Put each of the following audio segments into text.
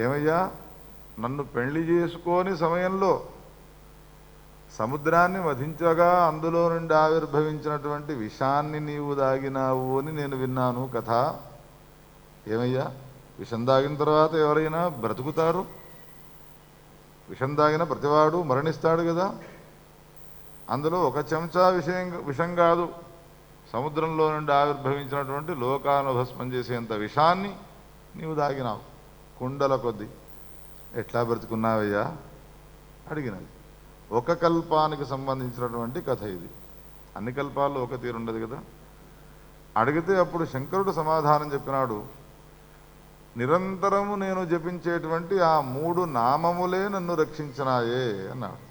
ఏమయ్యా, నన్ను పెళ్లి చేసుకొని సమయంలో సముద్రాన్ని వధించగా అందులో నుండి ఆవిర్భవించినటువంటి విషాన్ని నీవు దాగినావు అని నేను విన్నాను కథ. ఏమయ్యా, విషం దాగిన తర్వాత ఎవరైనా బ్రతుకుతారు? విషం దాగిన ప్రతివాడు మరణిస్తాడు కదా. అందులో ఒక చెంచా విషం కాదు, సముద్రంలో నుండి ఆవిర్భవించినటువంటి లోకాలను భస్మం చేసేంత విషాన్ని నీవు దాగినావు కుండల కొద్దీ. ఎట్లా బ్రతుకున్నావయ్యా అడిగినది. ఒక కల్పానికి సంబంధించినటువంటి కథ ఇది. అన్ని కల్పాల్లో ఒక తీరుండదు కదా. అడిగితే అప్పుడు శంకరుడు సమాధానం చెప్పినాడు, నిరంతరము నేను జపించేటువంటి ఆ 3 నామములే నన్ను రక్షించినాయే అన్నాడు.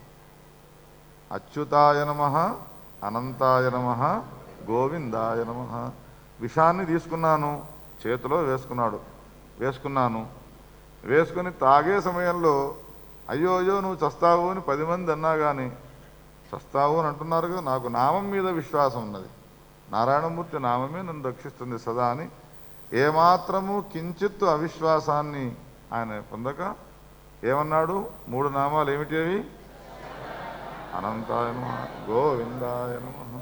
అచ్యుతాయ నమః, అనంతాయ నమః, గోవిందాయ నమః. విషాన్ని తీసుకున్నాను, చేతిలో వేసుకున్నాను. వేసుకుని తాగే సమయంలో అయ్యో నువ్వు చస్తావు అని 10 మంది అన్నా కానీ చస్తావు అని అంటున్నారు కదా. నాకు నామం మీద విశ్వాసం ఉన్నది, నారాయణమూర్తి నామమే నన్ను రక్షిస్తుంది సదా అని ఏమాత్రము కించిత్తు అవిశ్వాసాన్ని ఆయన పొందక ఏమన్నాడు? 3 నామాలు ఏమిటి అవి? అనంతాయ నమః, గోవిందాయ నమః,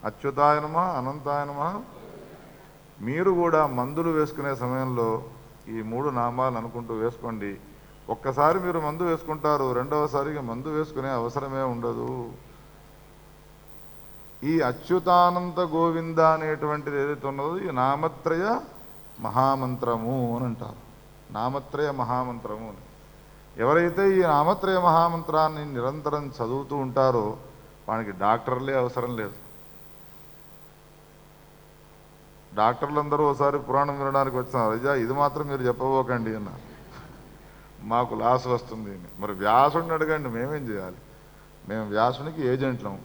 అచ్యుతాయ నమః, అనంతాయ నమః. మీరు కూడా మందులు వేసుకునే సమయంలో ఈ 3 నామాలు అనుకుంటూ వేసుకోండి. ఒక్కసారి మీరు మందు వేసుకుంటారు, రెండవసారిగా మందు వేసుకునే అవసరమే ఉండదు. ఈ అచ్యుతానంత గోవింద అనేటువంటిది ఏదైతే ఉన్నదో ఈ నామత్రయ మహామంత్రము అని అంటారు. నామత్రయ మహామంత్రము అని. ఎవరైతే ఈ నామత్రయ మహామంత్రాన్ని నిరంతరం చదువుతూ ఉంటారో వానికి డాక్టర్లే అవసరం లేదు. డాక్టర్లందరూ ఒకసారి పురాణం వినడానికి వచ్చినారు, అయ్యా ఇది మాత్రం మీరు చెప్పబోకండి అన్నారు, మాకు లాస్ వస్తుంది. మరి వ్యాసుడిని అడగండి, మేమేం చేయాలి? మేము వ్యాసునికి ఏజెంట్లం.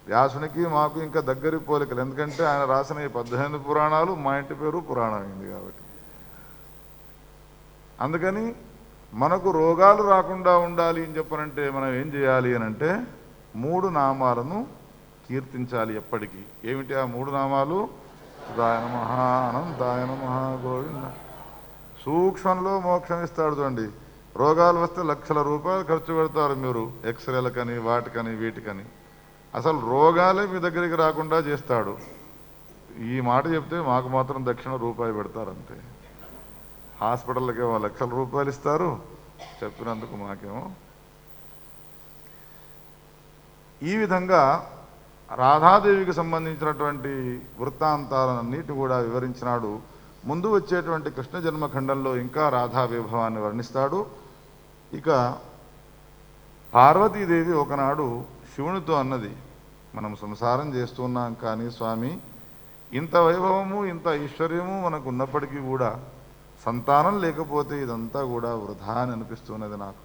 వ్యాసునికి మాకు ఇంకా దగ్గరి పోలికలు. ఎందుకంటే ఆయన రాసిన ఈ 18 పురాణాలు మా ఇంటి పేరు పురాణం అయింది కాబట్టి. అందుకని మనకు రోగాలు రాకుండా ఉండాలి అని చెప్పనంటే మనం ఏం చేయాలి అని అంటే 3 నామాలను కీర్తించాలి ఎప్పటికీ. ఏమిటి ఆ 3 నామాలు? అచ్యుతాయ నమః, అనంతాయ నమః, గోవింద. సూక్ష్మంలో మోక్షం ఇస్తాడు చూడండి. రోగాలు వస్తే లక్షల రూపాయలు ఖర్చు పెడతారు మీరు, ఎక్స్రేలకని వాటికని వీటికని. అసలు రోగాలే మీ దగ్గరికి రాకుండా చేస్తాడు. ఈ మాట చెప్తే మాకు మాత్రం దక్షిణ రూపాయి పెడతారంతే. హాస్పిటల్కేమో లక్షల రూపాయలు ఇస్తారు, చెప్పినందుకు మాకేమో. ఈ విధంగా రాధాదేవికి సంబంధించినటువంటి వృత్తాంతాలన్నిటి కూడా వివరించినాడు. ముందు వచ్చేటువంటి కృష్ణ జన్మఖండంలో ఇంకా రాధా విభవాన్ని వర్ణిస్తాడు. ఇక పార్వతీదేవి ఒకనాడు శివునితో అన్నది, మనం సంసారం చేస్తున్నాం కానీ స్వామి ఇంత వైభవము ఇంత ఐశ్వర్యము మనకు ఉన్నప్పటికీ కూడా సంతానం లేకపోతే ఇదంతా కూడా వృధా అని అనిపిస్తున్నది నాకు.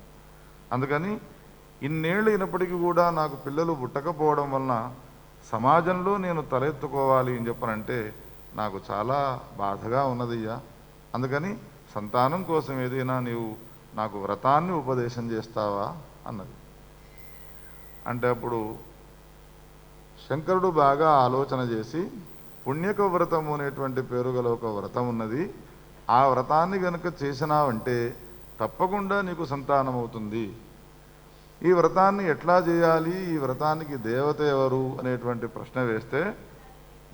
అందుకని ఇన్నేళ్ళు అయినప్పటికీ కూడా నాకు పిల్లలు పుట్టకపోవడం వలన సమాజంలో నేను తలెత్తుకోవాలి అని చెప్పనంటే నాకు చాలా బాధగా ఉన్నదయ్యా. అందుకని సంతానం కోసం ఏదైనా నీవు నాకు వ్రతాన్ని ఉపదేశం చేస్తావా అన్నది. అంటే అప్పుడు శంకరుడు బాగా ఆలోచన చేసి పుణ్యక వ్రతము అనేటువంటి పేరు గల ఒక వ్రతం ఉన్నది, ఆ వ్రతాన్ని గనుక చేసినావంటే తప్పకుండా నీకు సంతానం అవుతుంది. ఈ వ్రతాన్ని ఎట్లా చేయాలి, ఈ వ్రతానికి దేవత ఎవరు అనేటువంటి ప్రశ్న వేస్తే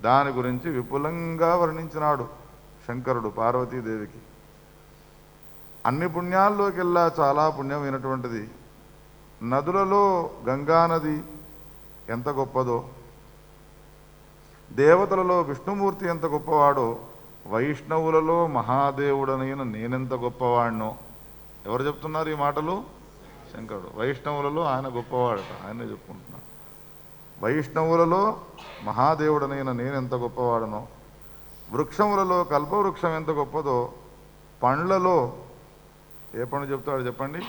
దాని గురించి విపులంగా వర్ణించినాడు శంకరుడు పార్వతీదేవికి. అన్ని పుణ్యాల్లోకెల్లా చాలా పుణ్యమైనటువంటిది. నదులలో గంగానది ఎంత గొప్పదో, దేవతలలో విష్ణుమూర్తి ఎంత గొప్పవాడో, వైష్ణవులలో మహాదేవుడనైన నేనెంత గొప్పవాడినో. ఎవరు చెప్తున్నారు ఈ మాటలు? శంకరుడు. వైష్ణవులలో ఆయన గొప్పవాడట, ఆయనే చెప్పుకుంటున్నాడు. వైష్ణవులలో మహాదేవుడనైన నేనెంత గొప్పవాడనో, వృక్షములలో కల్పవృక్షం ఎంత గొప్పదో, పండ్లలో ఏ పండు చెప్తాడు చెప్పండి?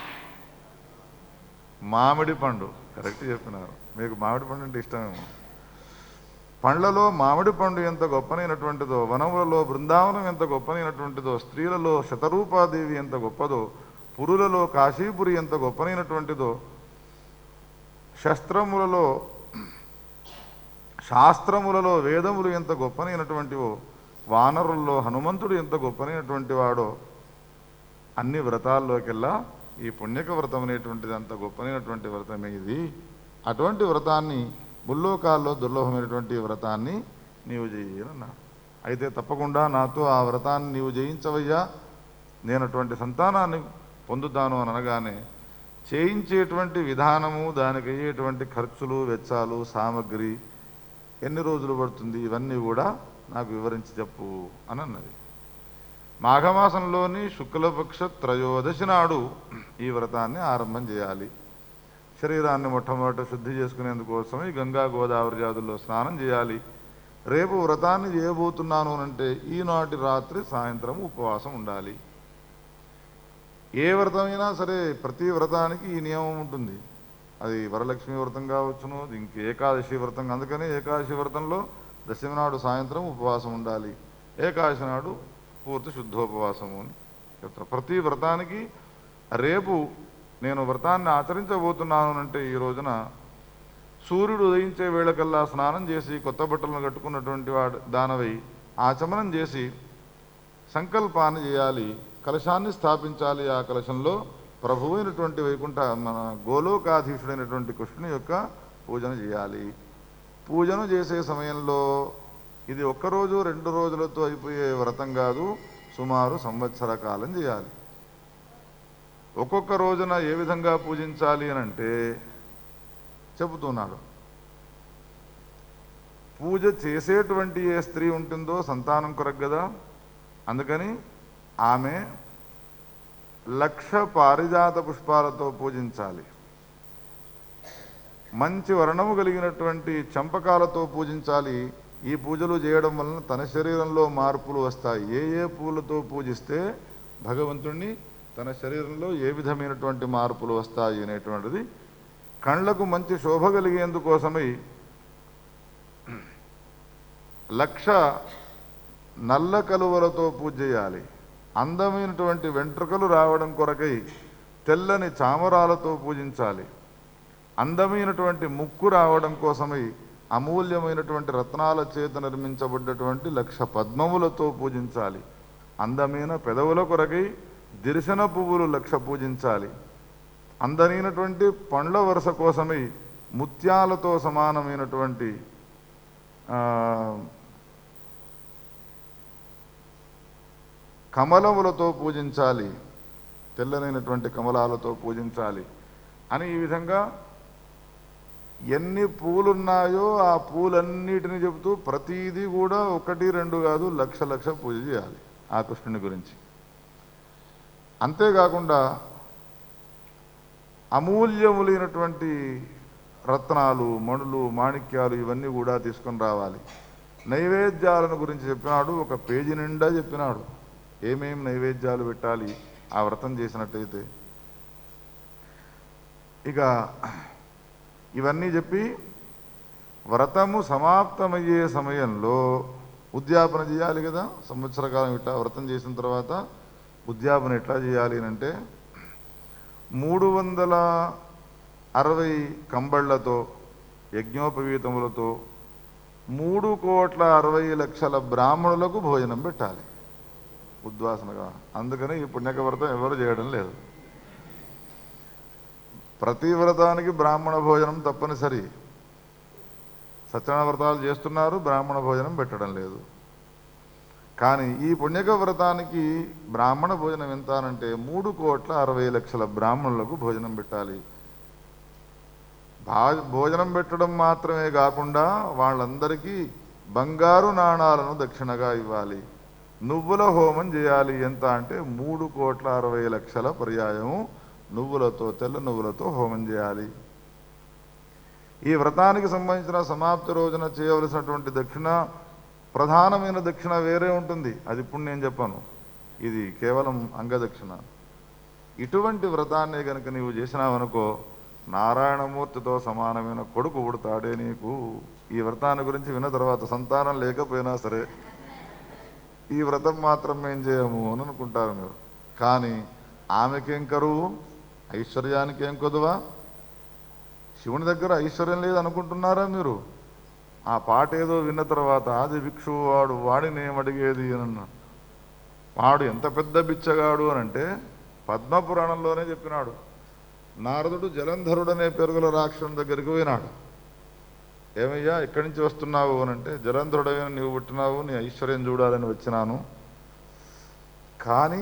మామిడి పండు. కరెక్ట్ చెప్పినారు. మీకు మామిడి పండు అంటే ఇష్టమేమో. పండ్లలో మామిడి పండు ఎంత గొప్పనైనటువంటిదో, వనములలో బృందావనం ఎంత గొప్పనైనటువంటిదో, స్త్రీలలో శతరూపాదేవి ఎంత గొప్పదో, పురులలో కాశీపురి ఎంత గొప్పనైనటువంటిదో, శాస్త్రములలో వేదములు ఎంత గొప్పనైనటువంటివో, వానరుల్లో హనుమంతుడు ఎంత గొప్పనైనటువంటి వాడో, అన్ని వ్రతాల్లోకెల్లా ఈ పుణ్యక వ్రతం అనేటువంటిది అంత గొప్పనైనటువంటి వ్రతమే ఇది. అటువంటి వ్రతాన్ని ముల్లోకాల్లో దుర్లభమైనటువంటి వ్రతాన్ని నీవు చేయాలన్నాడు. అయితే తప్పకుండా నాతో ఆ వ్రతాన్ని నీవు జయించవయ్యా, నేను అటువంటి సంతానాన్ని పొందుతాను అని అనగానే చేయించేటువంటి విధానము, దానికి అయ్యేటువంటి ఖర్చులు, వెచ్చాలు, సామగ్రి, ఎన్ని రోజులు పడుతుంది, ఇవన్నీ కూడా నాకు వివరించి చెప్పు అని అన్నది. మాఘమాసంలోని శుక్లపక్ష త్రయోదశి నాడు ఈ వ్రతాన్ని ఆరంభం చేయాలి. శరీరాన్ని మొట్టమొదట శుద్ధి చేసుకునేందుకోసమే గంగా గోదావరి జాతుల్లో స్నానం చేయాలి. రేపు వ్రతాన్ని చేయబోతున్నాను అంటే ఈనాటి రాత్రి సాయంత్రం ఉపవాసం ఉండాలి. ఏ వ్రతమైనా సరే ప్రతి వ్రతానికి ఈ నియమం ఉంటుంది. అది వరలక్ష్మి వ్రతం కావచ్చును, ఇంక ఏకాదశి వ్రతం. అందుకని ఏకాదశి వ్రతంలో దశమి నాడు సాయంత్రం ఉపవాసం ఉండాలి, ఏకాదశి నాడు పూర్తి శుద్ధోపవాసము అని చెప్తారు. ప్రతి వ్రతానికి రేపు నేను వ్రతాన్ని ఆచరించబోతున్నాను అంటే ఈ రోజున సూర్యుడు ఉదయించే వేళకల్లా స్నానం చేసి కొత్త బట్టలను కట్టుకున్నటువంటి వాడు దానవై ఆచమనం చేసి సంకల్పాన్ని చేయాలి, కలశాన్ని స్థాపించాలి. ఆ కలశంలో ప్రభువు అయినటువంటి వైకుంఠ మన గోలోకాధీశుడైనటువంటి కృష్ణుని యొక్క పూజను చేయాలి. పూజను చేసే సమయంలో ఇది ఒక్కరోజు 2 రోజులతో అయిపోయే వ్రతం కాదు, సుమారు సంవత్సర కాలం చేయాలి. ఒక్కొక్క రోజున ఏ విధంగా పూజించాలి అని అంటే చెబుతున్నాడు. పూజ చేసేటువంటి ఏ స్త్రీ ఉంటుందో సంతానం కొరకు కదా, అందుకని ఆమె 1,00,000 పారిజాత పుష్పాలతో పూజించాలి. మంచి వర్ణము కలిగినటువంటి చంపకాలతో పూజించాలి. ఈ పూజలు చేయడం వలన తన శరీరంలో మార్పులు వస్తాయి. ఏ ఏ పూలతో పూజిస్తే భగవంతుణ్ణి తన శరీరంలో ఏ విధమైనటువంటి మార్పులు వస్తాయి అనేటువంటిది కళ్ళకు మంచి శోభ కలిగేందుకోసమై 1,00,000 నల్ల కలువలతో పూజ చేయాలి. అందమైనటువంటి వెంట్రుకలు రావడం కొరకై తెల్లని చామరాలతో పూజించాలి. అందమైనటువంటి ముక్కు రావడం కోసమై అమూల్యమైనటువంటి రత్నాల చేత నిర్మించబడ్డటువంటి 1,00,000 పద్మములతో పూజించాలి. అందమైన పెదవుల కొరకై దిర్శన పువ్వులు 1,00,000 పూజించాలి. అందమైనటువంటి పండ్ల వరుస కోసమై ముత్యాలతో సమానమైనటువంటి కమలములతో పూజించాలి, తెల్లనైనటువంటి కమలాలతో పూజించాలి అని ఈ విధంగా ఎన్ని పూలున్నాయో ఆ పూలన్నిటిని చెబుతూ ప్రతీది కూడా 1, 2 కాదు 1,00,000 పూజ చేయాలి ఆ కృష్ణుని గురించి. అంతేకాకుండా అమూల్యములైనటువంటి రత్నాలు, మణులు, మాణిక్యాలు ఇవన్నీ కూడా తీసుకొని రావాలి. నైవేద్యాలను గురించి చెప్పినాడు, ఒక పేజీ నిండా చెప్పినాడు. ఏమేమి నైవేద్యాలు పెట్టాలి ఆ వ్రతం చేసినట్టయితే. ఇక ఇవన్నీ చెప్పి వ్రతము సమాప్తమయ్యే సమయంలో ఉద్యాపన చేయాలి కదా. సంవత్సర కాలం ఇట్లా వ్రతం చేసిన తర్వాత ఉద్యాపన ఎట్లా చేయాలి అంటే 360 కంబళ్లతో యజ్ఞోపవీతములతో 3,60,00,000 బ్రాహ్మణులకు భోజనం పెట్టాలి ఉద్వాసనగా. అందుకని ఈ పుణ్యక వ్రతం ఎవరు చేయడం లేదు. ప్రతి వ్రతానికి బ్రాహ్మణ భోజనం తప్పనిసరి. సత్యనారాయణ వ్రతాలు చేస్తున్నారు, బ్రాహ్మణ భోజనం పెట్టడం లేదు. కానీ ఈ పుణ్యక వ్రతానికి బ్రాహ్మణ భోజనం ఎంత అంటే 3,60,00,000 బ్రాహ్మణులకు భోజనం పెట్టాలి. భోజనం పెట్టడం మాత్రమే కాకుండా వాళ్ళందరికీ బంగారు నాణాలను దక్షిణగా ఇవ్వాలి. నువ్వుల హోమం చేయాలి. ఎంత అంటే 3,60,00,000 పర్యాయము నువ్వులతో, తెల్ల నువ్వులతో హోమం చేయాలి. ఈ వ్రతానికి సంబంధించిన సమాప్తి రోజున చేయవలసినటువంటి దక్షిణ, ప్రధానమైన దక్షిణ వేరే ఉంటుంది. అది ఇప్పుడు నేను చెప్పాను, ఇది కేవలం అంగదక్షిణ. ఇటువంటి వ్రతాన్ని కనుక నీవు చేసినావనుకో నారాయణమూర్తితో సమానమైన కొడుకు పుడతాడే నీకు. ఈ వ్రతాన్ని గురించి విన్న తర్వాత సంతానం లేకపోయినా సరే ఈ వ్రతం మాత్రం ఏం చేయము అని అనుకుంటారు మీరు. కానీ ఆమెకేం కరువు, ఐశ్వర్యానికి ఏం కొదువా? శివుని దగ్గర ఐశ్వర్యం లేదు అనుకుంటున్నారా మీరు? ఆ పాట ఏదో విన్న తర్వాత ఆది భిక్షువు వాడు వాడిని ఏమడిగేది అని అన్నాడు. వాడు ఎంత పెద్ద బిచ్చగాడు అని అంటే పద్మపురాణంలోనే చెప్పినాడు. నారదుడు జలంధరుడనే పెరుగుల రాక్షసుని దగ్గరికి పోయినాడు. ఏమయ్యా ఎక్కడి నుంచి వస్తున్నావు అని అంటే, జలంధరుడైన నీవు పుట్టినావు, నీ ఐశ్వర్యం చూడాలని వచ్చినాను, కానీ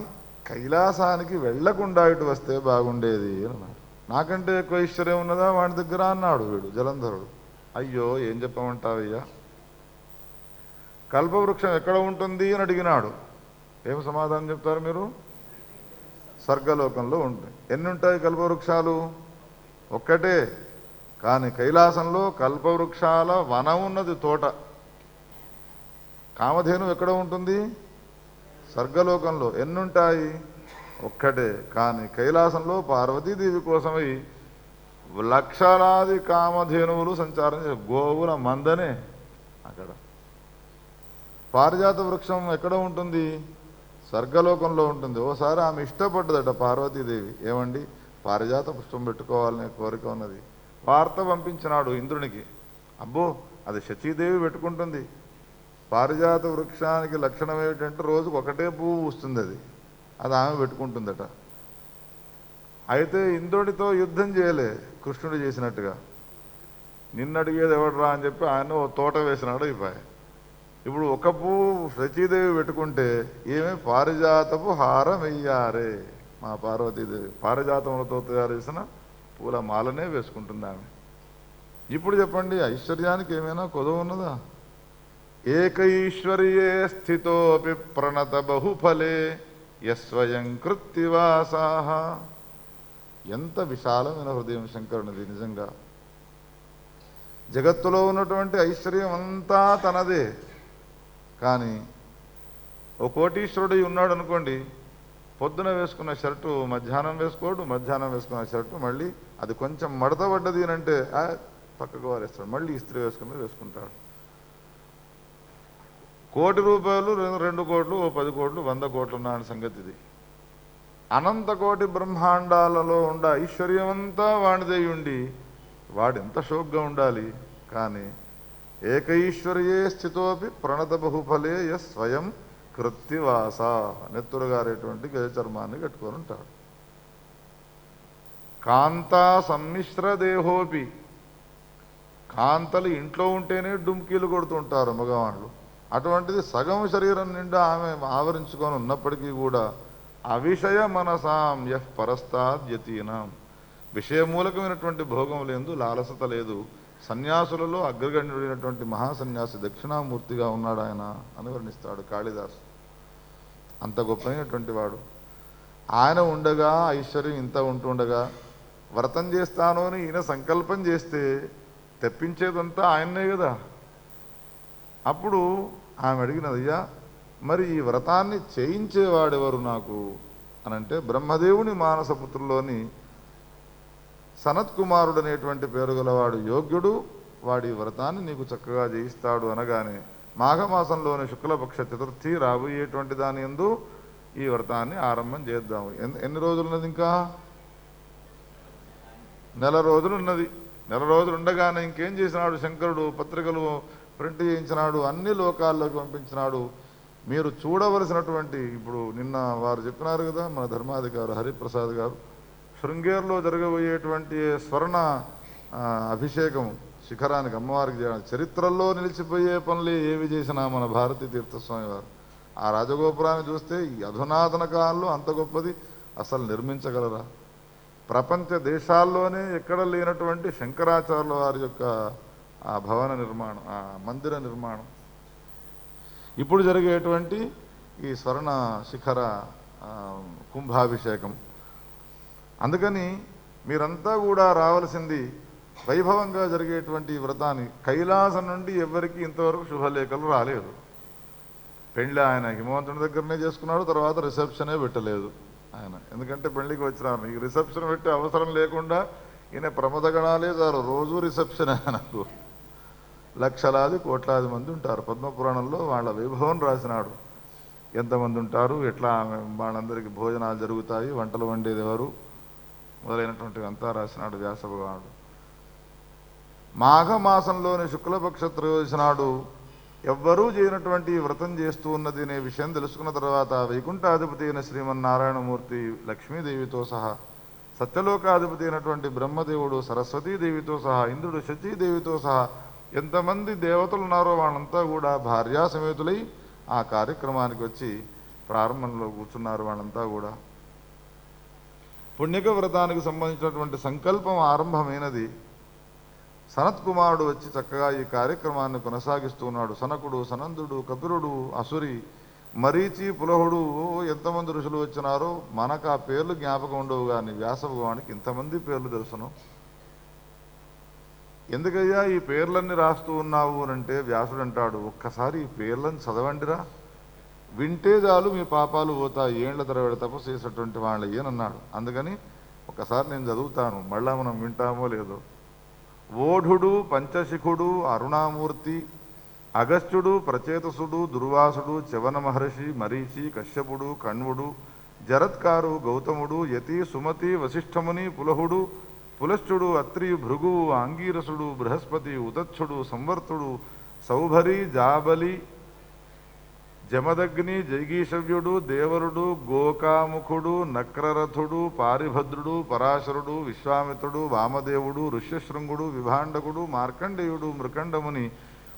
కైలాసానికి వెళ్లకుండా ఇటు వస్తే బాగుండేది అన్నాడు. నాకంటే ఎక్కువ ఐశ్వర్యం ఉన్నదా వాడి దగ్గర అన్నాడు వీడు జలంధరుడు. అయ్యో ఏం చెప్పమంటావయ్యా, కల్పవృక్షం ఎక్కడ ఉంటుంది అని అడిగినాడు. ఏం సమాధానం చెప్తారు మీరు? స్వర్గలోకంలో ఉంటాయి. ఎన్ని ఉంటాయి కల్పవృక్షాలు? ఒక్కటే. కానీ కైలాసంలో కల్పవృక్షాల వనం ఉన్నది, తోట. కామధేను ఎక్కడ ఉంటుంది? స్వర్గలోకంలో. ఎన్నుంటాయి? ఒక్కటే. కానీ కైలాసంలో పార్వతీదేవి కోసమై లక్షలాది కామధేనువులు సంచారం చేసే గోవుల మందనే అక్కడ. పారిజాత వృక్షం ఎక్కడ ఉంటుంది? స్వర్గలోకంలో ఉంటుంది. ఓసారి ఆమె ఇష్టపడ్డదట పార్వతీదేవి, ఏమండి పారిజాత పుష్పం పెట్టుకోవాలనే కోరిక ఉన్నది. వార్త పంపించినాడు ఇంద్రునికి. అబ్బో అది శచీదేవి పెట్టుకుంటుంది. పారిజాత వృక్షానికి లక్షణం ఏమిటంటే రోజుకు ఒకటే పువ్వు వస్తుంది, అది ఆమె పెట్టుకుంటుందట. అయితే ఇంద్రుడితో యుద్ధం చేయలే కృష్ణుడు చేసినట్టుగా. నిన్ను అడిగేది ఎవడరా అని చెప్పి ఆయన ఓ తోట వేసినాడు అయిపోయి. ఇప్పుడు ఒక పువ్వు శచీదేవి పెట్టుకుంటే ఏమే పారిజాతపు హారం వెయ్యారే. మా పార్వతీదేవి పారిజాతములతో తయారు చేసిన పూల మాలనే వేసుకుంటుంది ఆమె. ఇప్పుడు చెప్పండి, ఐశ్వర్యానికి ఏమైనా కొదవ ఉన్నదా? ఏకైశ్వర్యే స్థితోపి ప్రణత బహుఫలే యస్వయం కృత్తివాసాహ. ఎంత విశాలమైన హృదయం శంకరునిది నిజంగా. జగత్తులో ఉన్నటువంటి ఐశ్వర్యం అంతా తనదే. కానీ ఓ కోటీశ్వరుడు ఉన్నాడు అనుకోండి, పొద్దున వేసుకున్న షర్టు మధ్యాహ్నం వేసుకోడు, మధ్యాహ్నం వేసుకున్న షర్టు మళ్ళీ అది కొంచెం మడత పడ్డది అని అంటే పక్కకు వారేస్తాడు, మళ్ళీ ఇస్త్రీ వేసుకుంటాడు. ₹1,00,00,000, 2 కోట్లు, 10 కోట్లు, 100 కోట్లు ఉన్న సంగతి ఇది. అనంత కోటి బ్రహ్మాండాలలో ఉండ ఐశ్వర్యమంతా వాడిదే ఉండి వాడెంత షోక్గా ఉండాలి. కానీ ఏకైశ్వర్యే స్థితోపి ప్రణత బహుఫలే యస్ స్వయం కృత్తివాస. నెత్తురుగారేటువంటి గజ చర్మాన్ని కట్టుకొని ఉంటాడు. కాంతా సమ్మిశ్ర దేహోపి. కాంతలు ఇంట్లో ఉంటేనే డుమ్కీలు కొడుతుంటారు మగవాళ్ళు. అటువంటిది సగం శరీరం నిండా ఆమె ఆవరించుకొని ఉన్నప్పటికీ కూడా అవిషయ మనసాం యః పరస్తాద్యతీనాం. విషయమూలకమైనటువంటి భోగం లేదు, లాలసత లేదు. సన్యాసులలో అగ్రగణ్యుడైనటువంటి మహాసన్యాసి దక్షిణామూర్తిగా ఉన్నాడు ఆయన అని వర్ణిస్తాడు కాళిదాసు. అంత గొప్పైనటువంటి వాడు. ఆయన ఉండగా ఐశ్వర్యం ఇంత ఉంటుండగా వ్రతం చేస్తాను అని ఈయన సంకల్పం చేస్తే తెప్పించేదంతా ఆయన్నే కదా. అప్పుడు ఆమె అడిగినదయ్యా, మరి ఈ వ్రతాన్ని చేయించేవాడెవరు నాకు అనంటే, బ్రహ్మదేవుని మానసపుత్రుల్లోని సనత్కుమారుడు అనేటువంటి పేరు గలవాడు యోగ్యుడు, వాడి వ్రతాన్ని నీకు చక్కగా చేయిస్తాడు అనగానే మాఘమాసంలోని శుక్లపక్ష చతుర్థి రాబోయేటువంటి దాని యందు ఈ వ్రతాన్ని ఆరంభం చేద్దాము. ఎన్ని రోజులున్నది? ఇంకా నెల రోజులు ఉన్నది. నెల రోజులు ఉండగానే ఇంకేం చేసినాడు శంకరుడు? పత్రికలు ప్రింట్ చేయించినాడు, అన్ని లోకాల్లోకి పంపించినాడు. మీరు చూడవలసినటువంటి, ఇప్పుడు నిన్న వారు చెప్పినారు కదా మన ధర్మాధికారు హరిప్రసాద్ గారు, శృంగేరులో జరగబోయేటువంటి స్వర్ణ అభిషేకం శిఖరానికి అమ్మవారికి చేయడానికి చరిత్రలో నిలిచిపోయే పనులు ఏవి చేసినా మన భారతీ తీర్థస్వామి వారు. ఆ రాజగోపురాన్ని చూస్తే ఈ అధునాతన కాలంలో అంత గొప్పది అసలు నిర్మించగలరా? ప్రపంచ దేశాల్లోనే ఎక్కడ లేనటువంటి శంకరాచార్యుల వారి యొక్క ఆ భవన నిర్మాణం, ఆ మందిర నిర్మాణం, ఇప్పుడు జరిగేటువంటి ఈ స్వర్ణ శిఖర కుంభాభిషేకం. అందుకని మీరంతా కూడా రావాల్సింది వైభవంగా జరిగేటువంటి వ్రతాన్ని. కైలాసం నుండి ఎవరికి ఇంతవరకు శుభలేఖలు రాలేదు. పెళ్ళి ఆయన హిమవంతుని దగ్గరనే చేసుకున్నాడు, తర్వాత రిసెప్షనే పెట్టలేదు ఆయన. ఎందుకంటే పెళ్లికి వచ్చినారు, ఈ రిసెప్షన్ పెట్టే అవసరం లేకుండా ఈయన ప్రమదగణాలే చాలు, రోజు రిసెప్షన్ ఆయనకు. లక్షలాది కోట్లాది మంది ఉంటారు. పద్మపురాణంలో వాళ్ళ వైభవం రాసినాడు. ఎంతమంది ఉంటారు, ఎట్లా వాళ్ళందరికీ భోజనాలు జరుగుతాయి, వంటలు వండేది ఎవరు మొదలైనటువంటివి అంతా రాసినాడు వ్యాస భగవానుడు. మాఘమాసంలోని శుక్లపక్ష త్రయోదశి నాడు ఎవ్వరూ చేయనటువంటి ఈ వ్రతం చేస్తూ ఉన్నది అనే విషయం తెలుసుకున్న తర్వాత వైకుంఠాధిపతి అయిన శ్రీమన్నారాయణమూర్తి లక్ష్మీదేవితో సహా, సత్యలోకాధిపతి అయినటువంటి బ్రహ్మదేవుడు సరస్వతీదేవితో సహా, ఇంద్రుడు శచీదేవితో సహా ఎంతమంది దేవతలు ఉన్నారో వాళ్ళంతా కూడా భార్యా సమేతులై ఆ కార్యక్రమానికి వచ్చి ప్రారంభంలో కూర్చున్నారు. వాళ్ళంతా కూడా పుణ్యక వ్రతానికి సంబంధించినటువంటి సంకల్పం ఆరంభమైనది. సనత్కుమారుడు వచ్చి చక్కగా ఈ కార్యక్రమాన్ని కొనసాగిస్తూ ఉన్నాడు. సనకుడు, సనందుడు, కపిలుడు, అసురి, మరీచి, పులహుడు, ఎంతమంది ఋషులు వచ్చినారో మనకు ఆ పేర్లు జ్ఞాపకం ఉండవు, కానీ వ్యాస భగవానికి ఇంతమంది పేర్లు తెలుసును. ఎందుకయ్యా ఈ పేర్లన్నీ రాస్తూ ఉన్నావు అంటే వ్యాసుడు అంటాడు, ఒక్కసారి ఈ పేర్లను చదవండిరా, వింటే చాలు మీ పాపాలు పోతాయి, ఏళ్ల తరబడి తపస్సు చేసేటువంటి వాళ్ళు ఏనన్నాడు. అందుకని ఒకసారి నేను చదువుతాను, మళ్ళా మనం వింటామో లేదో. ఓఢుడు, పంచశిఖుడు, అరుణామూర్తి, అగస్త్యుడు, ప్రచేతసుడు, దుర్వాసుడు, చవన మహర్షి, మరీచి, కశ్యపుడు, కణ్వుడు, జరత్కారు, గౌతముడు, యతి, సుమతి, వశిష్ఠముని, పులహుడు, పులశ్చుడు, అత్రి, భృగువు, ఆంగీరసుడు, బృహస్పతి, ఉదచ్చుడు, సంవర్తుడు, సౌభరి, జాబలి, జమదగ్ని, జైగీషవ్యుడు, దేవరుడు, గోకాముఖుడు, నక్రరథుడు, పారిభద్రుడు, పరాశరుడు, విశ్వామిత్రుడు, వామదేవుడు, ఋష్యశృంగుడు, విభాండకుడు, మార్కండేయుడు, మృకండముని,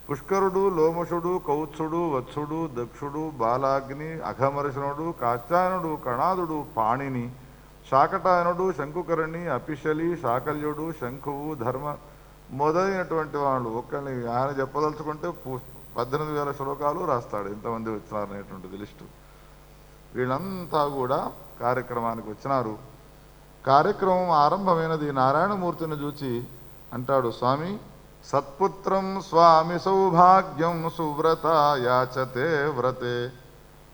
పుష్కరుడు, లోమషుడు, కౌత్సుడు, వత్సుడు, దక్షుడు, బాలాగ్ని, అఘమర్షణుడు, కాచాయనుడు, కణాదుడు, పాణిని, శాకటాయనుడు, శంకుకర్ణి, అపిశలి, శాకల్యుడు, శంఖువు, ధర్మ మొదలైనటువంటి వాళ్ళు. ఒక్కరిని ఆయన చెప్పదలుచుకుంటే 18,000 శ్లోకాలు రాస్తాడు, ఎంతమంది వచ్చినారనేటువంటిది లిస్టు. వీళ్ళంతా కూడా కార్యక్రమానికి వచ్చినారు. కార్యక్రమం ఆరంభమైనది. నారాయణమూర్తిని చూచి అంటాడు, స్వామి సత్పుత్రం స్వామి సౌభాగ్యం సువ్రత యాచతే వ్రతే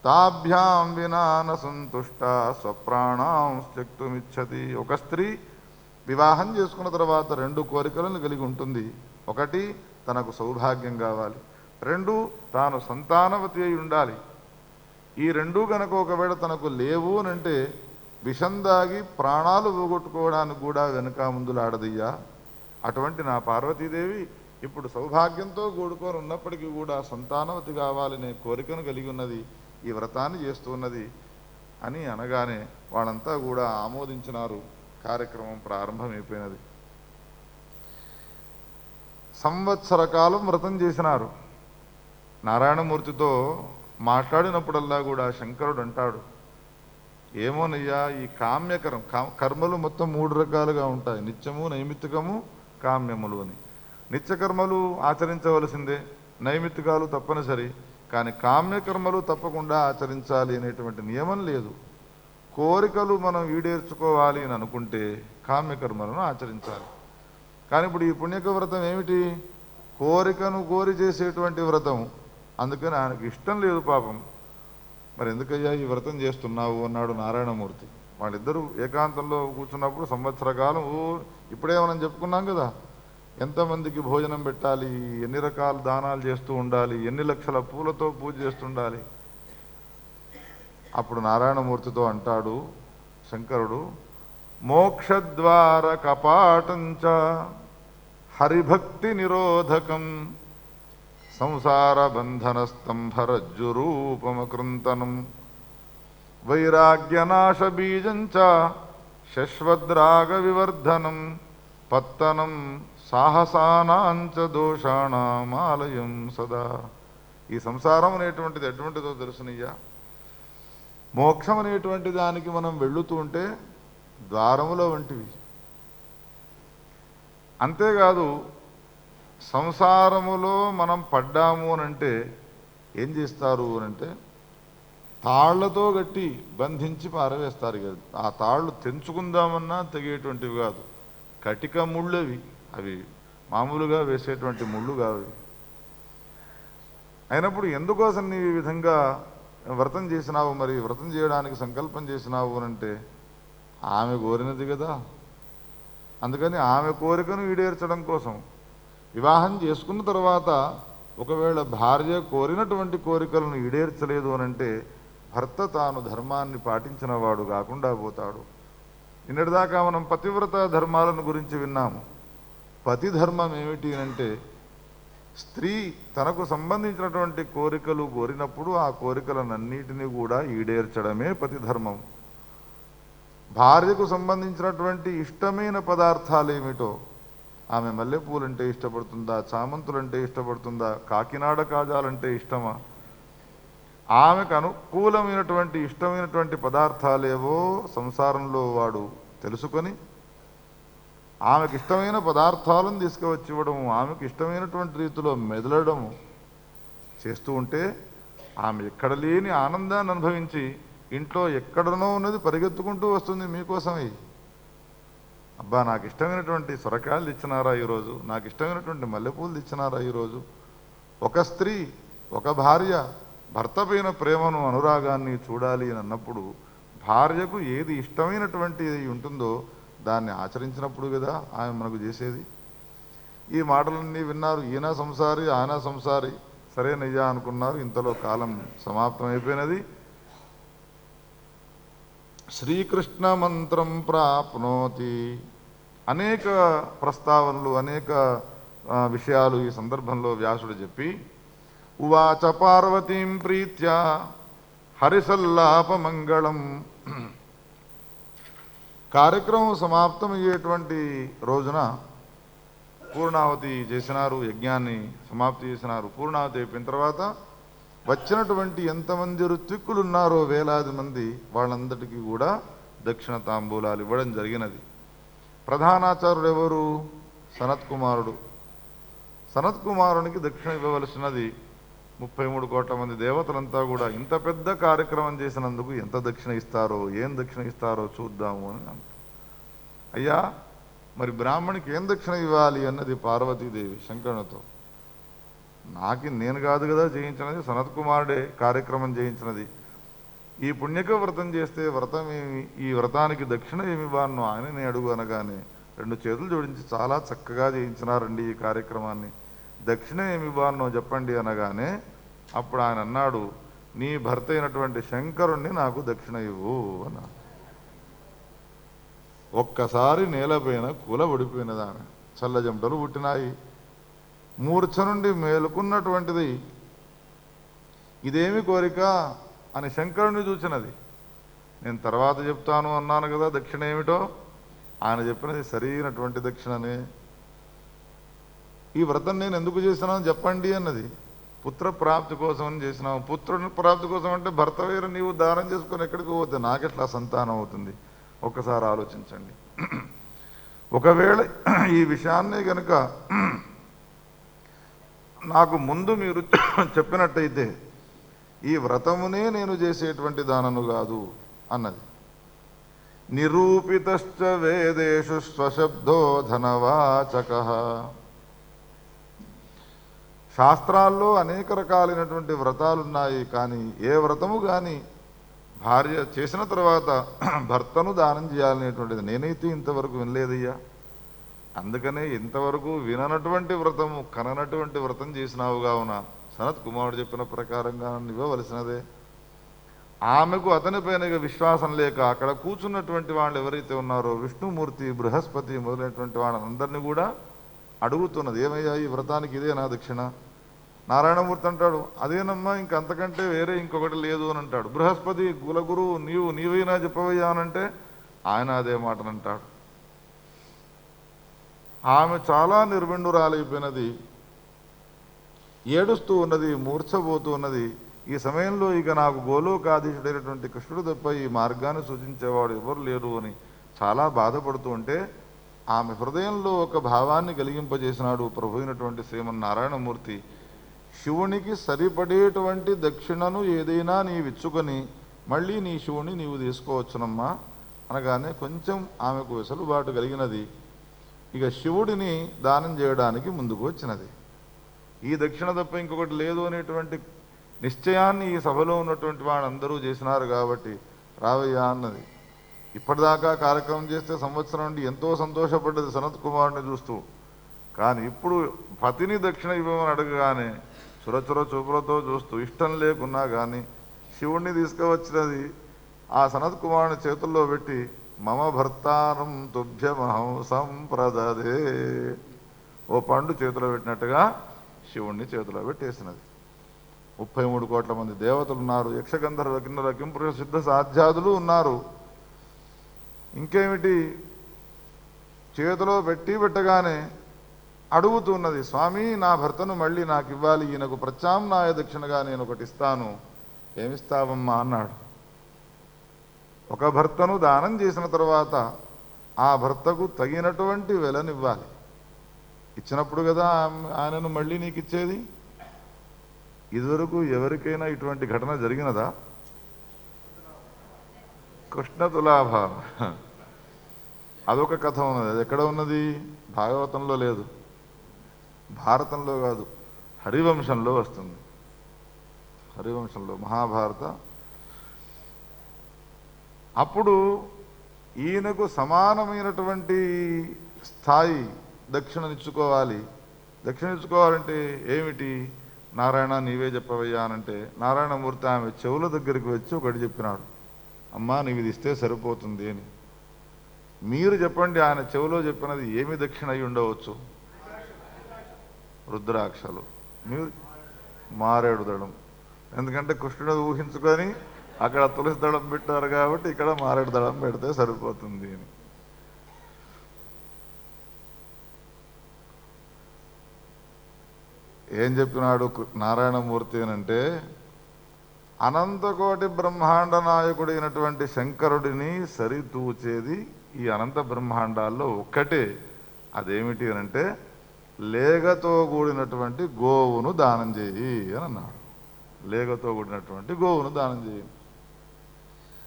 తాభ్యాం వినాన సంతుష్ట స్వప్రాణాం త్యక్తుమిచ్చతి. ఒక స్త్రీ వివాహం చేసుకున్న తర్వాత 2 కోరికలను కలిగి ఉంటుంది. ఒకటి, తనకు సౌభాగ్యం కావాలి. 2, తాను సంతానవతి అయి ఉండాలి. ఈ 2 కనుక ఒకవేళ తనకు లేవు అనంటే విషం దాగి ప్రాణాలు పోగొట్టుకోవడానికి కూడా వెనుక ముందులాడదయ్యా. అటువంటి నా పార్వతీదేవి ఇప్పుడు సౌభాగ్యంతో కూడుకొని ఉన్నప్పటికీ కూడా సంతానవతి కావాలనే కోరికను కలిగి ఉన్నది, ఈ వ్రతాన్ని చేస్తున్నది అని అనగానే వాళ్ళంతా కూడా ఆమోదించినారు. కార్యక్రమం ప్రారంభమైపోయినది. సంవత్సర కాలం వ్రతం చేసినారు. నారాయణమూర్తితో మాట్లాడినప్పుడల్లా కూడా శంకరుడు అంటాడు, ఏమోనయ్యా ఈ కర్మలు మొత్తం 3 రకాలుగా ఉంటాయి, నిత్యము, నైమిత్తికము, కామ్యములు అని. నిత్యకర్మలు ఆచరించవలసిందే, నైమిత్తికాలు తప్పనిసరి, కానీ కామ్యకర్మలు తప్పకుండా ఆచరించాలి అనేటువంటి నియమం లేదు. కోరికలు మనం ఈడేర్చుకోవాలి అని అనుకుంటే కామ్యకర్మలను ఆచరించాలి. కానీ ఇప్పుడు ఈ పుణ్యక వ్రతం ఏమిటి? కోరికను కోరి చేసేటువంటి వ్రతం. అందుకని ఆయనకు ఇష్టం లేదు పాపం. మరి ఎందుకయ్యా ఈ వ్రతం చేస్తున్నావు అన్నాడు నారాయణమూర్తి. వాళ్ళిద్దరూ ఏకాంతంలో కూర్చున్నప్పుడు సంవత్సర కాలం ఇప్పుడే మనం చెప్పుకున్నాం కదా, ఎంతమందికి భోజనం పెట్టాలి, ఎన్ని రకాల దానాలు చేస్తూ ఉండాలి, ఎన్ని లక్షల పూలతో పూజ చేస్తుండాలి. అప్పుడు నారాయణమూర్తితో అంటాడు శంకరుడు, మోక్షద్వార కపాటంచ హరిభక్తి నిరోధకం సంసార బంధన స్తంభరజ్జురూపమకృంతనం వైరాగ్యనాశ బీజంచ శశ్వద్రాగ వివర్ధనం పత్తనం సాహసానాంచ దోషాణమాలయం సదా. ఈ సంసారం అనేటువంటిది ఎటువంటిదో తెలుసునయ్యా. మోక్షం అనేటువంటి దానికి మనం వెళుతూ ఉంటే ద్వారముల వంటివి. అంతేకాదు సంసారములో మనం పడ్డాము అనంటే ఏం చేస్తారు అనంటే తాళ్లతో గట్టి బంధించి పారవేస్తారు కదా. ఆ తాళ్ళు తెంచుకుందామన్నా తెగేటువంటివి కాదు, కటిక ముళ్ళవి. అవి మామూలుగా వేసేటువంటి ముళ్ళు కావు. అయినప్పుడు ఎందుకోసం నీ ఈ విధంగా వ్రతం చేసినావు, మరి వ్రతం చేయడానికి సంకల్పం చేసినావు అనంటే ఆమె కోరినది కదా. అందుకని ఆమె కోరికను ఈడేర్చడం కోసం వివాహం చేసుకున్న తర్వాత ఒకవేళ భార్య కోరినటువంటి కోరికలను ఈడేర్చలేదు అనంటే భర్త తాను ధర్మాన్ని పాటించిన వాడు కాకుండా పోతాడు. నిన్నటిదాకా మనం పతివ్రత ధర్మాలను గురించి విన్నాము. పతి ధర్మం ఏమిటి అంటే స్త్రీ తనకు సంబంధించినటువంటి కోరికలు కోరినప్పుడు ఆ కోరికలనన్నిటినీ కూడా ఈడేర్చడమే పతిధర్మం. భార్యకు సంబంధించినటువంటి ఇష్టమైన పదార్థాలు ఏమిటో, ఆమె మల్లెపూలంటే ఇష్టపడుతుందా, చామంతులంటే ఇష్టపడుతుందా, కాకినాడ కాజాలంటే ఇష్టమా, ఆమెకు అనుకూలమైనటువంటి ఇష్టమైనటువంటి పదార్థాలేవో సంసారంలో వాడు తెలుసుకొని ఆమెకు ఇష్టమైన పదార్థాలను తీసుకువచ్చి ఇవ్వడము, ఆమెకు ఇష్టమైనటువంటి రీతిలో మెదలడము చేస్తూ ఉంటే ఆమె ఎక్కడ లేని ఆనందాన్ని అనుభవించి ఇంట్లో ఎక్కడనో ఉన్నది పరిగెత్తుకుంటూ వస్తుంది మీకోసమై. అబ్బా, నాకు ఇష్టమైనటువంటి సొరకాయలు తెచ్చినారా ఈరోజు, నాకు ఇష్టమైనటువంటి మల్లెపూలు తెచ్చినారా ఈరోజు. ఒక స్త్రీ, ఒక భార్య భర్త పైన ప్రేమను అనురాగాన్ని చూడాలి అని అన్నప్పుడు భార్యకు ఏది ఇష్టమైనటువంటి ఉంటుందో దాన్ని ఆచరించినప్పుడు కదా ఆమె మనకు చేసేది. ఈ మాటలన్నీ విన్నారు. ఈయన సంసారి, ఆయన సంసారి, సరేనయ్యా అనుకున్నారు. ఇంతలో కాలం సమాప్తమైపోయినది. శ్రీకృష్ణ మంత్రం ప్రాప్నోతి. అనేక ప్రస్తావనలు, అనేక విషయాలు ఈ సందర్భంలో వ్యాసుడు చెప్పి ఉవాచ పార్వతీం ప్రీత్యా హరిసల్లాపమంగళం. కార్యక్రమం సమాప్తమయ్యేటువంటి రోజున పూర్ణావతి చేసినారు, యజ్ఞాన్ని సమాప్తి చేసినారు. పూర్ణావతి అయిపోయిన తర్వాత వచ్చినటువంటి ఎంతమంది ఋత్విక్కులు ఉన్నారో వేలాది మంది, వాళ్ళందరికీ కూడా దక్షిణ తాంబూలాలు ఇవ్వడం జరిగినది. ప్రధానాచార్యుడు ఎవరు? సనత్కుమారుడు. సనత్కుమారునికి దక్షిణ ఇవ్వవలసినది 33 కోట్ల మంది దేవతలంతా కూడా ఇంత పెద్ద కార్యక్రమం చేసినందుకు ఎంత దక్షిణ ఇస్తారో, ఏం దక్షిణ ఇస్తారో చూద్దాము అని అంటారు. అయ్యా, మరి బ్రాహ్మణికి ఏం దక్షిణ ఇవ్వాలి అన్నది పార్వతీదేవి శంకరునితో. నేను కాదు కదా చేయించినది, సనత్కుమారుడే కార్యక్రమం చేయించినది. ఈ పుణ్యక వ్రతం చేస్తే వ్రతం ఏమి, ఈ వ్రతానికి దక్షిణ ఏమి ఇవ్వను ఆయననే అడుగు అనగానే 2 చేతులు జోడించి చాలా చక్కగా చేయించినారండి ఈ కార్యక్రమాన్ని, దక్షిణ ఏమి ఇవ్వను చెప్పండి అనగానే అప్పుడు ఆయన అన్నాడు, నీ భర్త అయినటువంటి శంకరుణ్ణి నాకు దక్షిణ ఇవ్వు అన్నాడు. ఒక్కసారి నేలపైన కూలబడిపోయినది ఆమె. చల్లజంటలు పుట్టినాయి. మూర్ఛ నుండి మేలుకున్నటువంటిది. ఇదేమి కోరిక అని శంకరుణ్ణి చూచినది. నేను తర్వాత చెప్తాను అన్నాను కదా దక్షిణ ఏమిటో. ఆయన చెప్పినది సరైనటువంటి దక్షిణనే. ఈ వ్రతం నేను ఎందుకు చేసినాను చెప్పండి అన్నది. పుత్ర ప్రాప్తి కోసం అని చేసినావు. పుత్రుని ప్రాప్తి కోసం అంటే భర్త వేరు, నీవు దానం చేసుకొని ఎక్కడికి పోతే నాకెట్లా సంతానం అవుతుంది? ఒక్కసారి ఆలోచించండి. ఒకవేళ ఈ విషయాన్ని కనుక నాకు ముందు మీరు చెప్పినట్టయితే ఈ వ్రతమునే నేను చేసేటువంటి దానను కాదు అన్నది. నిరూపితశ్చ వేదేషు స్వశబ్దో ధనవాచక. శాస్త్రాల్లో అనేక రకాలైనటువంటి వ్రతాలున్నాయి. కానీ ఏ వ్రతము కానీ భార్య చేసిన తర్వాత భర్తను దానం చేయాలనేటువంటిది నేనైతే ఇంతవరకు వినలేదయ్యా. అందుకనే ఇంతవరకు విననటువంటి వ్రతము, కననటువంటి వ్రతం చేసినావు కావున సనత్ కుమారుడు చెప్పిన ప్రకారంగా ఇవ్వవలసినదే. ఆమెకు అతనిపైన విశ్వాసం లేక అక్కడ కూర్చున్నటువంటి వాళ్ళు ఎవరైతే ఉన్నారో విష్ణుమూర్తి, బృహస్పతి మొదలైనటువంటి వాళ్ళందరినీ కూడా అడుగుతున్నది, ఏమయ్యా ఈ వ్రతానికి ఇదే నా దక్షిణ? నారాయణమూర్తి అంటాడు, అదేనమ్మా, ఇంకంతకంటే వేరే ఇంకొకటి లేదు అని అంటాడు. బృహస్పతి, కులగురు, నీవైనా చెప్పవయ్యా అనంటే ఆయన అదే మాటనంటాడు. ఆమె చాలా నిర్విండురాలైపోయినది, ఏడుస్తూ ఉన్నది, మూర్ఛపోతూ ఉన్నది. ఈ సమయంలో ఇక నాకు గోలోకాధీశుడైనటువంటి కృష్ణుడు తప్ప ఈ మార్గాన్ని సూచించేవాడు ఎవరు లేరు అని చాలా బాధపడుతూ ఉంటే ఆమె హృదయంలో ఒక భావాన్ని కలిగింపజేసినాడు ప్రభు అయినటువంటి శ్రీమన్నారాయణమూర్తి. శివునికి సరిపడేటువంటి దక్షిణను ఏదైనా నీవిచ్చుకొని మళ్ళీ నీ శివుని నీవు తీసుకోవచ్చునమ్మా అనగానే కొంచెం ఆమెకు వెసులుబాటు కలిగినది. ఇక శివుడిని దానం చేయడానికి ముందుకు వచ్చినది. ఈ దక్షిణ తప్ప ఇంకొకటి లేదు అనేటువంటి నిశ్చయాన్ని ఈ సభలో ఉన్నటువంటి వాళ్ళందరూ చేసినారు కాబట్టి రావయ్యా అన్నది. ఇప్పటిదాకా కార్యక్రమం చేస్తే సంవత్సరం నుండి ఎంతో సంతోషపడ్డది సనత్ కుమారుని చూస్తూ. కానీ ఇప్పుడు పతిని దక్షిణ ఇవ్వమని అడగగానే చురచుర చూపులతో చూస్తూ ఇష్టం లేకున్నా కానీ శివుణ్ణి తీసుకువచ్చినది ఆ సనత్ కుమారుని చేతుల్లో పెట్టి మమ భర్తానం తుభ్యమహం సంప్రదదే, ఓ పండు చేతిలో పెట్టినట్టుగా శివుణ్ణి చేతిలో పెట్టేసినది. 33 కోట్ల మంది దేవతలు ఉన్నారు, యక్షగంధర్వ కిన్నర కింపురుష సిద్ధ సాధ్యాదులు ఉన్నారు. ఇంకేమిటి, చేతిలో పెట్టగానే అడుగుతున్నది, స్వామి నా భర్తను మళ్ళీ నాకు ఇవ్వాలి, ఈయనకు ప్రత్యామ్నాయ దక్షిణగా నేను ఒకటి ఇస్తాను, ఏమిస్తావమ్మా అన్నాడు. ఒక భర్తను దానం చేసిన తర్వాత ఆ భర్తకు తగినటువంటి వెలనివ్వాలి. ఇచ్చినప్పుడు కదా ఆయనను మళ్ళీ నీకు ఇచ్చేది. ఇదివరకు ఎవరికైనా ఇటువంటి ఘటన జరిగినదా? కృష్ణ తులాభ అదొక కథ ఉన్నది. అది ఎక్కడ ఉన్నది? భాగవతంలో లేదు, భారతంలో కాదు, హరివంశంలో వస్తుంది. హరివంశంలో మహాభారత. అప్పుడు ఈయనకు సమానమైనటువంటి స్థాయి దక్షిణనిచ్చుకోవాలి. దక్షిణిచ్చుకోవాలంటే ఏమిటి? నారాయణ నీవే చెప్పవయ్యా అనంటే నారాయణమూర్తి ఆమె చెవుల దగ్గరికి వచ్చి ఒకటి చెప్పినాడు, అమ్మా నీవు ఇది ఇస్తే సరిపోతుంది అని. మీరు చెప్పండి, ఆయన చెవులో చెప్పినది ఏమి దక్షిణ అయి ఉండవచ్చు? రుద్రాక్షలు, మీరు మారేడు దళం. ఎందుకంటే కృష్ణుడు ఊహించుకొని అక్కడ తులసి దళం పెట్టారు కాబట్టి ఇక్కడ మారేడు దళం పెడితే సరిపోతుంది అని. ఏం చెప్పినాడు నారాయణమూర్తి అనంటే, అనంతకోటి బ్రహ్మాండ నాయకుడైనటువంటి శంకరుడిని సరితూచేది ఈ అనంత బ్రహ్మాండాల్లో ఒక్కటే. అదేమిటి అనంటే, లేగతో కూడినటువంటి గోవును దానం చేయి అని అన్నాడు. లేగతో కూడినటువంటి గోవును దానం చేయి.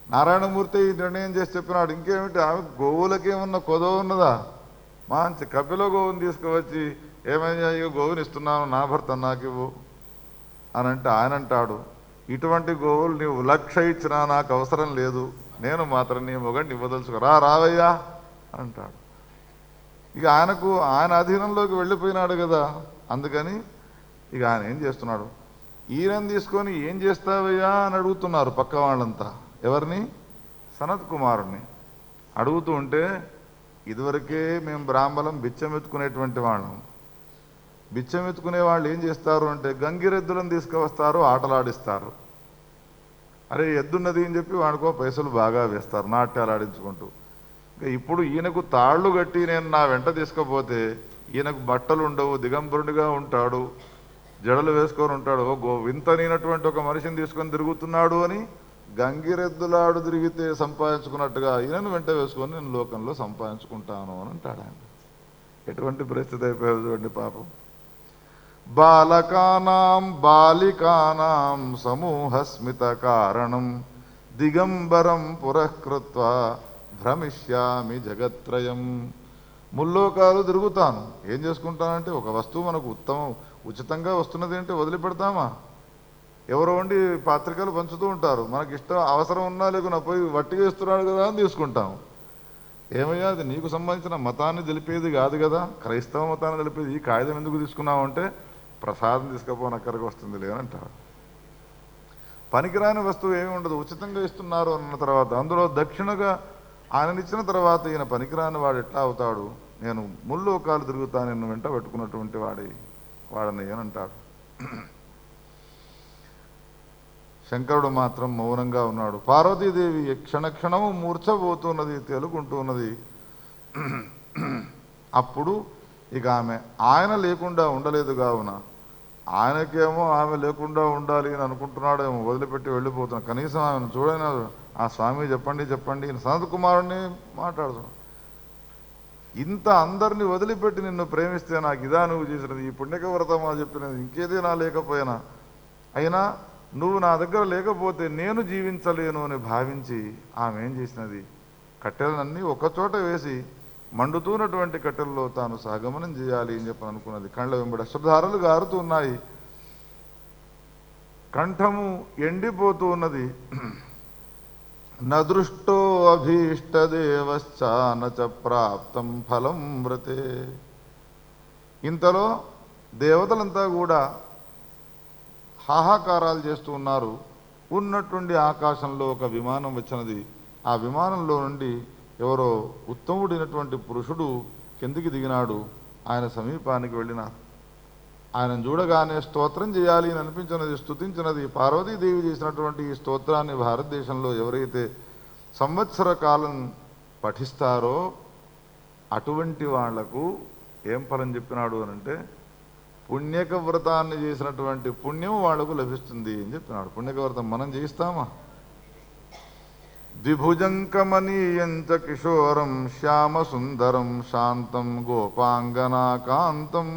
నారాయణమూర్తి ఈ నిర్ణయం చేసి చెప్పినాడు. ఇంకేమిటి, ఆమె గోవులకేమన్నా కొదవ ఉన్నదా? మంచి కపిల గోవుని తీసుకువచ్చి ఏమైనా గోవుని ఇస్తున్నాను, నా భర్త నాకు ఇవ్వు అని అంటే ఆయన అంటాడు, ఇటువంటి గోవులు నీవు 1,00,000 ఇచ్చినా నాకు అవసరం లేదు, నేను మాత్రం నీ మొగడిని ఇవ్వదలుచుకో, రావయ్యా అంటాడు. ఇక ఆయన అధీనంలోకి వెళ్ళిపోయినాడు కదా. అందుకని ఇక ఆయన ఏం చేస్తున్నాడు, ఈయనని తీసుకొని ఏం చేస్తావయ్యా అని అడుగుతున్నారు పక్క వాళ్ళంతా. ఎవరిని? సనత్ కుమారుణ్ణి అడుగుతూ ఉంటే, ఇదివరకే మేము బ్రాహ్మణం బిచ్చమెత్తుకునేటువంటి వాళ్ళం. బిచ్చమెత్తుకునే వాళ్ళు ఏం చేస్తారు అంటే గంగిరెద్దులను తీసుకువస్తారు, ఆటలాడిస్తారు. అరే ఎద్దున్నది అని చెప్పి వాడికో పైసలు బాగా వేస్తారు నాట్యాలు ఆడించుకుంటూ. ఇంకా ఇప్పుడు ఈయనకు తాళ్ళు కట్టి నేను నా వెంట తీసుకపోతే ఈయనకు బట్టలు ఉండవు, దిగంబరుడిగా ఉంటాడు, జడలు వేసుకొని ఉంటాడు, వింతనైనటువంటి ఒక మనిషిని తీసుకొని తిరుగుతున్నాడు అని గంగిరెద్దులాడు తిరిగితే సంపాదించుకున్నట్టుగా ఈయనను వెంట వేసుకొని నేను లోకంలో సంపాదించుకుంటాను అని అంటాడు ఆయన. ఎటువంటి పరిస్థితి అయిపోయేది చూడండి పాపం. బాలకానాం బాలికానాం సమూహస్మిత కారణం దిగంబరం పురఃకృత్వా భ్రమిష్యామి జగత్రయం. ముల్లోకాలు తిరుగుతాను, ఏం చేసుకుంటానంటే ఒక వస్తువు మనకు ఉచితంగా వస్తున్నది అంటే వదిలిపెడతామా? ఎవరో ఉండి పత్రికలు పంచుతూ ఉంటారు, మనకి ఇష్టం అవసరం ఉన్నా లేకున్నా పోయి వట్టిగా ఇస్తున్నాడు కదా అని తీసుకుంటాం. ఏమయ్యా అది నీకు సంబంధించిన మతాన్ని తెలిపేది కాదు కదా, క్రైస్తవ మతాన్ని తెలిపేది. ఈ కాగితం ఎందుకు తీసుకున్నావు అంటే ప్రసాదం తీసుకపోని అక్కడికి వస్తుంది లేనంటారు. పనికిరాని వస్తువు ఏమి ఉండదు, ఉచితంగా ఇస్తున్నారు అన్న తర్వాత అందులో దక్షిణగా ఆయననిచ్చిన తర్వాత ఈయన పనికిరాని వాడు ఎట్లా అవుతాడు? నేను ముల్లోకాలు తిరుగుతా నిన్ను వెంట పెట్టుకున్నటువంటి వాడని అని అంటాడు. శంకరుడు మాత్రం మౌనంగా ఉన్నాడు. పార్వతీదేవి క్షణక్షణము మూర్ఛపోతున్నది, తెలుగుంటున్నది. అప్పుడు ఇక ఆయన లేకుండా ఉండలేదు కావున ఆయనకేమో ఆమె లేకుండా ఉండాలి అని అనుకుంటున్నాడేమో, వదిలిపెట్టి వెళ్ళిపోతున్నాడు. కనీసం ఆమెను చూడైనా, ఆ స్వామి చెప్పండి సనత్ కుమారుణ్ణి మాట్లాడుతున్నాడు. ఇంత అందరినీ వదిలిపెట్టి నిన్ను ప్రేమిస్తే నాకు ఇదా నువ్వు చేసినది, ఈ పుణ్యక వ్రతమా చెప్పినది, ఇంకేదైనా లేకపోయినా అయినా నువ్వు నా దగ్గర లేకపోతే నేను జీవించలేను అని భావించి ఆమె ఏం చేసినది, కట్టెలన్నీ ఒకచోట వేసి మండుతున్నటువంటి కట్టెల్లో తాను సహగమనం చేయాలి అని చెప్పని అనుకున్నది. కళ్ళ వెంబడి అశ్రుధారలు గారుతూ ఉన్నాయి, కంఠము ఎండిపోతూ ఉన్నది. నదృష్టో అభీష్టదేవశ్చ నచ ప్రాప్తం ఫలం వ్రతే. ఇంతలో దేవతలంతా కూడా హాహాకారాలు చేస్తూ ఉన్నారు. ఉన్నట్టుండి ఆకాశంలో ఒక విమానం వచ్చినది. ఆ విమానంలో నుండి ఎవరో ఉత్తముడైనటువంటి పురుషుడు కిందికి దిగినాడు. ఆయన సమీపానికి వెళ్ళినారు. ఆయన చూడగానే స్తోత్రం చేయాలి అని అనిపించినది, స్తుతించినది. పార్వతీదేవి చేసినటువంటి ఈ స్తోత్రాన్ని భారతదేశంలో ఎవరైతే సంవత్సర కాలం పఠిస్తారో అటువంటి వాళ్లకు ఏం ఫలం చెప్పినాడు అనంటే పుణ్యక వ్రతాన్ని చేసినటువంటి పుణ్యం వాళ్లకు లభిస్తుంది అని చెప్పినాడు. పుణ్యక వ్రతం మనం చేయిస్తామా? ద్విభుజం కమనీయంచ కిశోరం శ్యామ సుందరం శాంతం గోపాంగనా కాంతం